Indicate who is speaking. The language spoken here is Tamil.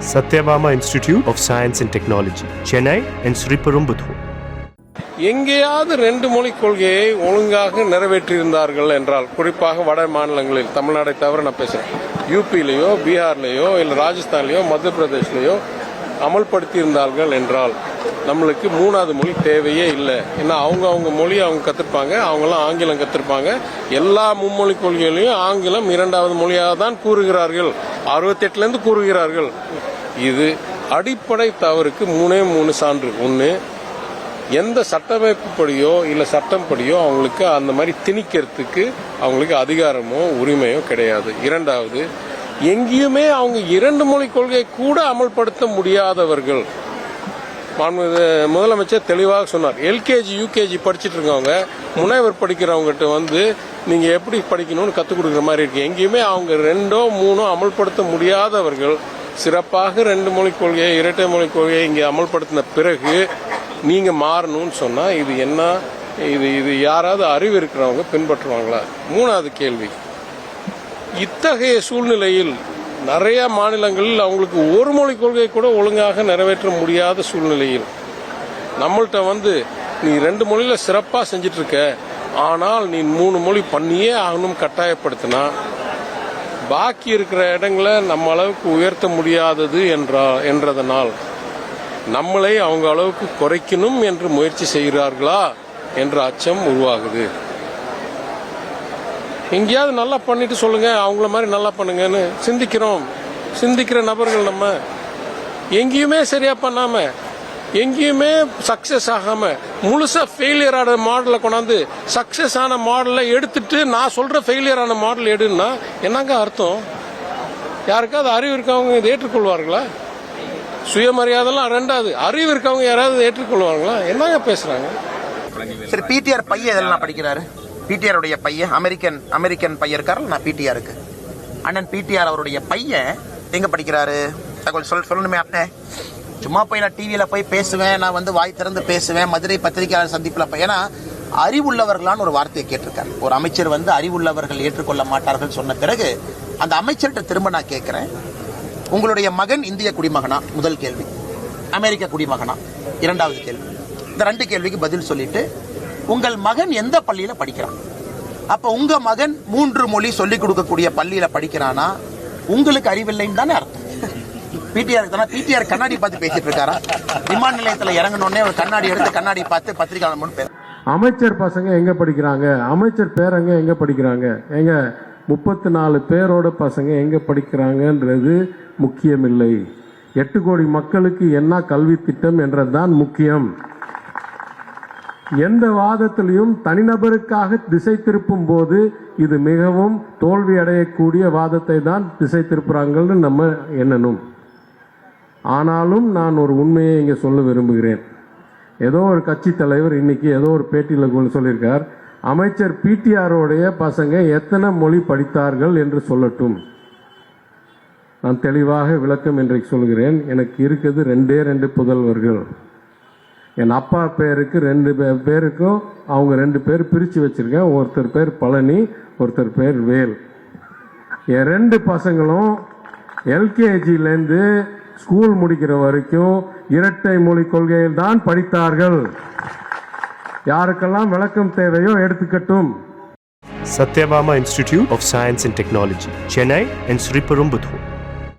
Speaker 1: Satyabama Institute of Science and Technology, Chennai and Sriperumbudur.
Speaker 2: எங்கேயாவது ரெண்டு மொழி கொள்கையை ஒழுங்காக நிறைவேற்றியிருந்தார்கள் என்றால், குறிப்பாக வட மாநிலங்களில், தமிழ்நாடை தவிர நான் பேசுறேன், யூபியிலேயோ பீகார்லேயோ இல்லை ராஜஸ்தான்லேயோ மத்திய பிரதேஷ்லேயோ அமல்படுத்தி இருந்தார்கள் என்றால் நம்மளுக்கு மூணாவது மொழி தேவையே இல்லை. ஏன்னா அவங்க மொழி அவங்க கற்றுப்பாங்க, அவங்களாம் ஆங்கிலம் கற்றுப்பாங்க. எல்லா மும்மொழி கொள்கைகளையும் ஆங்கிலம் இரண்டாவது மொழியாக தான் கூறுகிறார்கள், 68லேருந்து கூறுகிறார்கள். இது அடிப்படை தவறுக்கு மூணு சான்று. ஒன்று, எந்த சட்டமைப்புப்படியோ இல்லை சட்டம் படியோ அவங்களுக்கு அந்த மாதிரி திணிக்கிறதுக்கு அவங்களுக்கு அதிகாரமோ உரிமையோ கிடையாது. இரண்டாவது, எங்கேயுமே அவங்க இரண்டு மொழி கொள்கை கூட அமல்படுத்த முடியாதவர்கள். முதலமைச்சர் தெளிவாக சொன்னார். எல்கேஜி யூகேஜி படிச்சுட்டு இருக்கவங்க முனைவர் படிக்கிறவங்ககிட்ட வந்து நீங்க எப்படி படிக்கணும்னு கற்றுக் கொடுக்குற மாதிரி இருக்கு. எங்கேயுமே அவங்க ரெண்டோ மூணோ அமல்படுத்த முடியாதவர்கள் சிறப்பாக ரெண்டு மொழி கொள்கையை இரட்டை மொழி கொள்கையை இங்கே அமல்படுத்தின பிறகு நீங்க மாறணும்னு சொன்னா இது என்ன? இது யாராவது அறிவு இருக்கிறவங்க பின்பற்றுவாங்களா? மூணாவது கேள்வி, இத்தகைய சூழ்நிலையில் நிறைய மாநிலங்களில் அவங்களுக்கு ஒரு மொழி கொள்கை கூட ஒழுங்காக நிறைவேற்ற முடியாத சூழ்நிலையில் நம்மள்கிட்ட வந்து நீ ரெண்டு மொழியில சிறப்பா செஞ்சிட்டு இருக்க, ஆனால் நீ மூணு மொழி பண்ணியே ஆகணும் கட்டாயப்படுத்தினா பாக்கி இருக்கிற இடங்களை நம்ம அளவுக்கு உயர்த்த முடியாதது என்றதனால் நம்மளை அவங்க அளவுக்கு குறைக்கணும் என்று முயற்சி செய்கிறார்களா என்ற அச்சம் உருவாகுது. எங்கேயாவது நல்லா பண்ணிட்டு சொல்லுங்க, அவங்கள மாதிரி நல்லா பண்ணுங்கன்னு சிந்திக்கிற நபர்கள் நம்ம. எங்கேயுமே சரியா பண்ணாம, எங்கேயுமே சக்சஸ் ஆகாம, முழுசா ஃபெயிலியர் ஆன மாடலை கொண்டாந்து சக்சஸ் ஆன மாடலை எடுத்துட்டு நான் சொல்ற ஃபெயிலியர் ஆன மாடல் எடுன்னா என்னங்க அர்த்தம்? யாருக்காவது அறிவு இருக்கவங்க இதை ஏற்றுக்கொள்வார்களா? சுயமரியாதைலாம் ரெண்டாவது, அறிவு இருக்கவங்க யாராவது ஏற்றுக்கொள்வாங்களா? என்னங்க பேசுறாங்க?
Speaker 3: சரி, பிடிஆர் பையன் இதெல்லாம் படிக்கிறாரு. பிடிஆர் உடைய பையன் அமெரிக்கன் பையன் இருக்காரு. நான் பிடிஆருக்கு அண்ணன் பிடிஆர் அவருடைய பையன் எங்க படிக்கிறாரு? சொல்லணுமே அண்ணே. சும்மா போய் நான் டிவியில போய் பேசுவேன், நான் வந்து வாய் திறந்து பேசுவேன், மதுரை பத்திரிகையாளர் சந்திப்புல போய். ஏன்னா அறிவுள்ளவர்களான்னு ஒரு வார்த்தையை கேட்டிருக்காரு. ஒரு அமைச்சர் வந்து அறிவுள்ளவர்கள் ஏற்றுக்கொள்ள மாட்டார்கள் சொன்ன பிறகு அந்த அமைச்சர்கிட்ட திரும்ப நான் கேட்கிறேன், உங்களுடைய மகன் இந்திய குடிமகனா? முதல் கேள்வி. அமெரிக்க குடிமகனா? இரண்டாவது கேள்வி. இந்த ரெண்டு கேள்விக்கு பதில் சொல்லிட்டு உங்கள் மகன் எந்த பள்ளியில படிக்கிறான்? அப்ப உங்க மகன் 3 மொழி சொல்லிக் கொடுக்கக்கூடிய பள்ளியில படிக்கிறானா? உங்களுக்கு அறிவில்லைன்னு தானே அர்த்தம். பிடிஆர் கண்ணாடி பார்த்து பேசிட்டு இருக்காரா? விமான நிலையத்தில் இறங்கணுன்னே ஒரு கண்ணாடி எடுத்து கண்ணாடி பார்த்து பத்திரிகை
Speaker 4: அமைச்சர் பசங்க எங்க படிக்கிறாங்க, அமைச்சர் பேரங்க எங்க படிக்கிறாங்க, எங்க 34 பேரோட பசங்க எங்க படிக்கிறாங்கன்றது முக்கியமில்லை. 8 கோடி மக்களுக்கு என்ன கல்வி திட்டம் என்றதுதான் முக்கியம். எந்த வாதத்திலையும் தனிநபருக்காக திசை திருப்பும் போது இது மிகவும் தோல்வி அடையக்கூடிய வாதத்தை தான் திசை திருப்புறாங்கன்னு நம்ம எண்ணணும். ஆனாலும் நான் ஒரு உண்மையை இங்கே சொல்ல விரும்புகிறேன். ஏதோ ஒரு கட்சி தலைவர் இன்னைக்கு ஏதோ ஒரு பேட்டியில் சொல்லியிருக்கார், அமைச்சர் பிடிஆரோடைய பசங்க எத்தனை மொழி படித்தார்கள் என்று சொல்லட்டும். நான் தெளிவாக விளக்கம் இன்றைக்கு சொல்கிறேன். எனக்கு இருக்குது 2 புதல்வர்கள். என் அப்பா பேருக்கு 2 பேருக்கும் அவங்க 2 பேர் பிரித்து வச்சிருக்கேன். ஒருத்தர் பேர் பழனி, ஒருத்தர் பேர் வேல். என் 2 பசங்களும் எல்கேஜிலேருந்து ஸ்கூல் முடிக்கிற வரைக்கும் இரட்டை மொழி கொள்கையில் தான் படித்தார்கள். யாருக்கெல்லாம் விளக்கம் தேவையோ எடுத்துக்கட்டும்.
Speaker 1: Satyabama Institute of Science and Technology, Chennai and Sriperumbudur.